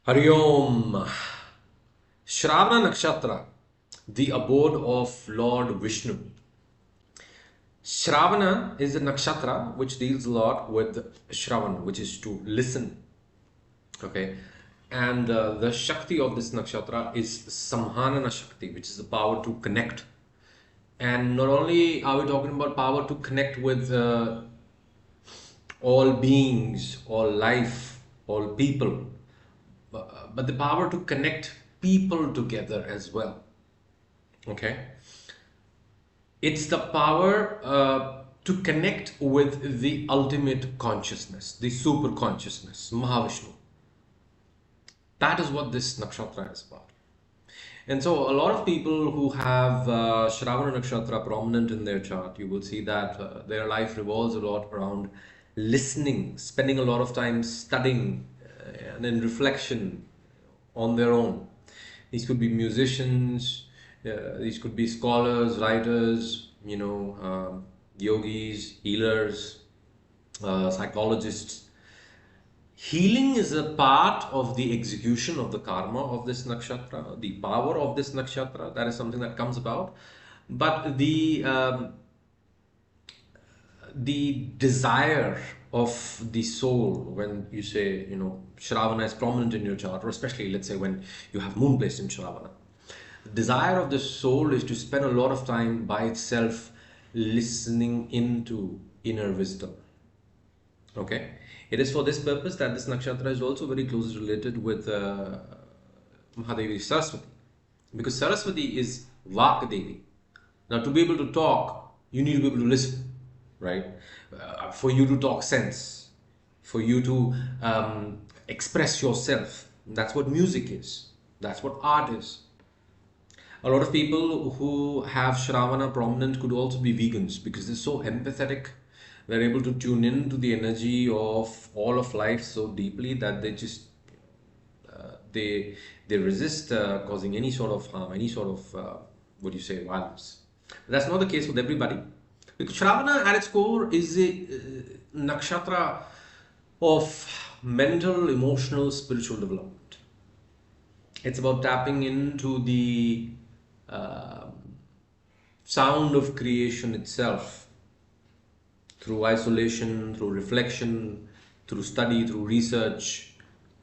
Hari Om. Shravana Nakshatra, the abode of Lord Vishnu. Shravana is a nakshatra which deals a lot with Shravan, which is to listen. Okay, and the Shakti of this nakshatra is Samhanana Shakti, which is the power to connect. And not only are we talking about power to connect with all beings, all life, all people, but the power to connect people together as well. Okay, it's the power to connect with the ultimate consciousness, the super consciousness, Mahavishnu. That is what this nakshatra is about. And so, a lot of people who have Shravana nakshatra prominent in their chart, you will see that their life revolves a lot around listening, spending a lot of time studying and in reflection on their own. These could be musicians, these could be scholars, writers, yogis, healers, psychologists. Healing is a part of the execution of the karma of this nakshatra, the power of this nakshatra. That is something that comes about. But the desire of the soul, when you say, Shravana is prominent in your chart, or especially, let's say, when you have moon placed in Shravana, the desire of the soul is to spend a lot of time by itself listening into inner wisdom. Okay, it is for this purpose that this nakshatra is also very closely related with Mahadevi Saraswati, because Saraswati is Vak Devi. Now, to be able to talk, you need to be able to listen, right? For you to talk sense, for you to express yourself. That's what music is. That's what art is. A lot of people who have Shravana prominent could also be vegans because they're so empathetic. They're able to tune in to the energy of all of life so deeply that they just they resist causing any sort of harm, any sort of violence. But that's not the case with everybody, because Shravana at its core is a nakshatra of mental, emotional, spiritual development. It's about tapping into the sound of creation itself through isolation, through reflection, through study, through research,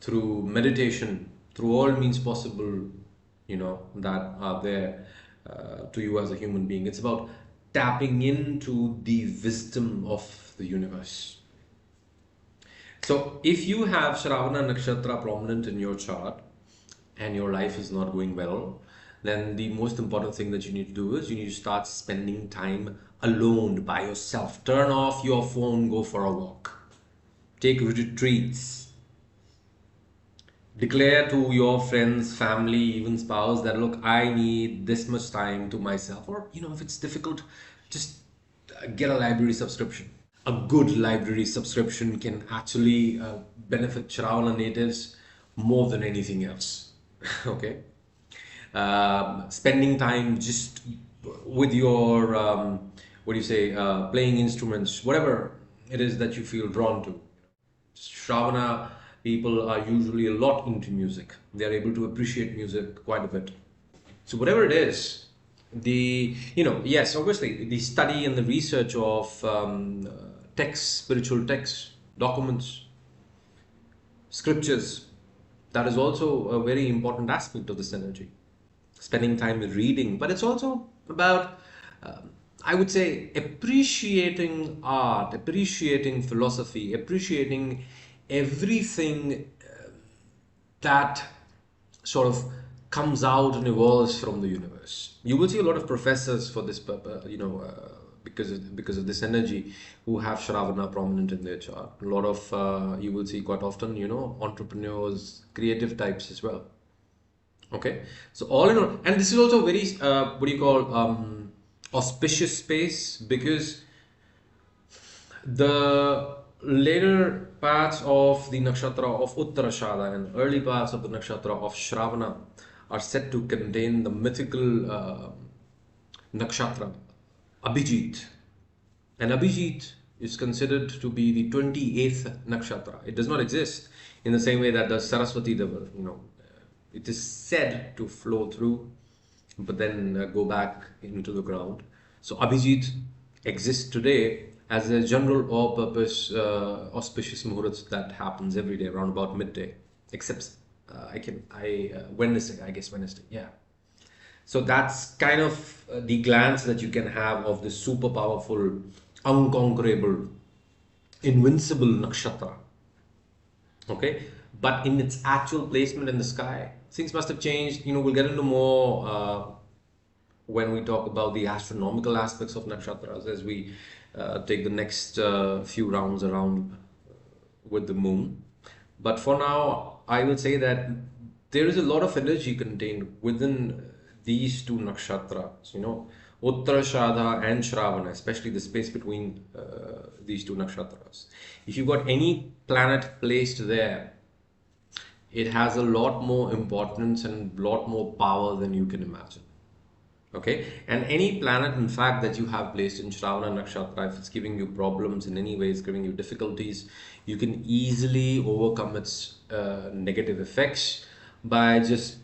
through meditation, through all means possible, that are there to you as a human being. It's about tapping into the wisdom of the universe. So, if you have Shravana Nakshatra prominent in your chart and your life is not going well, then the most important thing that you need to do is you need to start spending time alone by yourself. Turn off your phone, go for a walk, take retreats. Declare to your friends, family, even spouse that, look, I need this much time to myself. Or, if it's difficult, just get a library subscription. A good library subscription can actually benefit Shravana natives more than anything else. Okay? Spending time just with your, playing instruments, whatever it is that you feel drawn to. Shravana people are usually a lot into music. They are able to appreciate music quite a bit. So whatever it is, yes, obviously the study and the research of texts, spiritual texts, documents, scriptures, that is also a very important aspect of this energy. Spending time with reading, but it's also about, I would say, appreciating art, appreciating philosophy, appreciating everything that sort of comes out and evolves from the universe. You will see a lot of professors for this purpose, because of this energy, who have Shravana prominent in their chart. A lot of you will see quite often, entrepreneurs, creative types as well. Okay, so all in all, and this is also very auspicious space, because the later parts of the nakshatra of Uttarashada and early parts of the nakshatra of Shravana are said to contain the mythical nakshatra Abhijit. And Abhijit is considered to be the 28th nakshatra. It does not exist In the same way that the Saraswati River, it is said to flow through, but then go back into the ground. So Abhijit exists today as a general all-purpose auspicious muhurat that happens every day around about midday, except Wednesday, I guess Wednesday, yeah. So that's kind of the glance that you can have of this super powerful, unconquerable, invincible nakshatra. Okay, but in its actual placement in the sky, things must have changed. We'll get into more when we talk about the astronomical aspects of nakshatras as we take the next few rounds around with the moon. But for now, I will say that there is a lot of energy contained within these two nakshatras, Uttarashadha and Shravana, especially the space between these two nakshatras. If you've got any planet placed there, it has a lot more importance and a lot more power than you can imagine. Okay, and any planet, in fact, that you have placed in Shravana Nakshatra, if it's giving you problems in any way, it's giving you difficulties, you can easily overcome its negative effects by just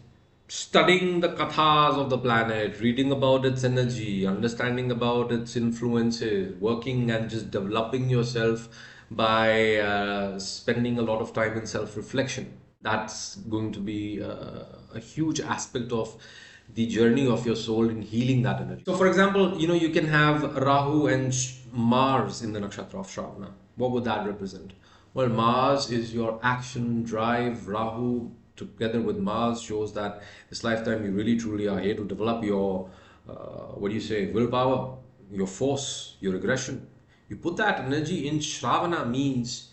studying the kathas of the planet, reading about its energy, understanding about its influences, working and just developing yourself by spending a lot of time in self-reflection. That's going to be a huge aspect of the journey of your soul in healing that energy. So for example, you can have Rahu and Mars in the nakshatra of Shravana. What would that represent? Well, Mars is your action, drive. Rahu together with Mars shows that this lifetime you really truly are here to develop your, willpower, your force, your aggression. You put that energy in Shravana means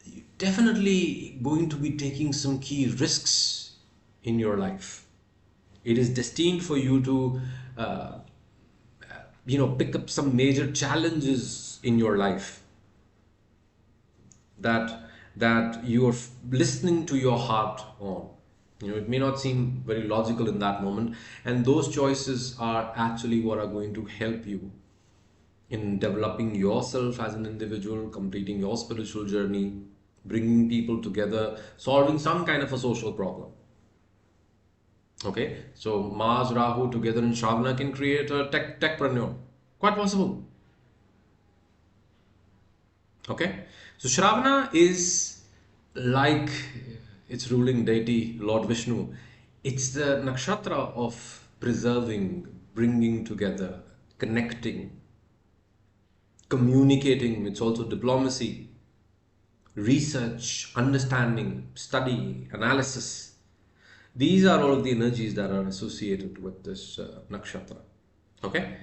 you're definitely going to be taking some key risks in your life. It is destined for you to, pick up some major challenges in your life that you are listening to your heart on. It may not seem very logical in that moment, and those choices are actually what are going to help you in developing yourself as an individual, completing your spiritual journey, bringing people together, solving some kind of a social problem. Okay, so Mars, Rahu together in Shravana can create a techpreneur. Quite possible. Okay, so Shravana is like its ruling deity, Lord Vishnu. It's the nakshatra of preserving, bringing together, connecting, communicating. It's also diplomacy, research, understanding, study, analysis. These are all of the energies that are associated with this nakshatra. Okay,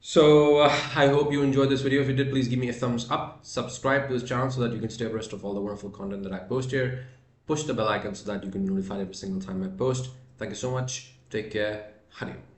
so I hope you enjoyed this video. If you did, please give me a thumbs up, subscribe to this channel so that you can stay abreast of all the wonderful content that I post here. Push the bell icon so that you can be notified every single time I post. Thank you so much. Take care. Hari Om.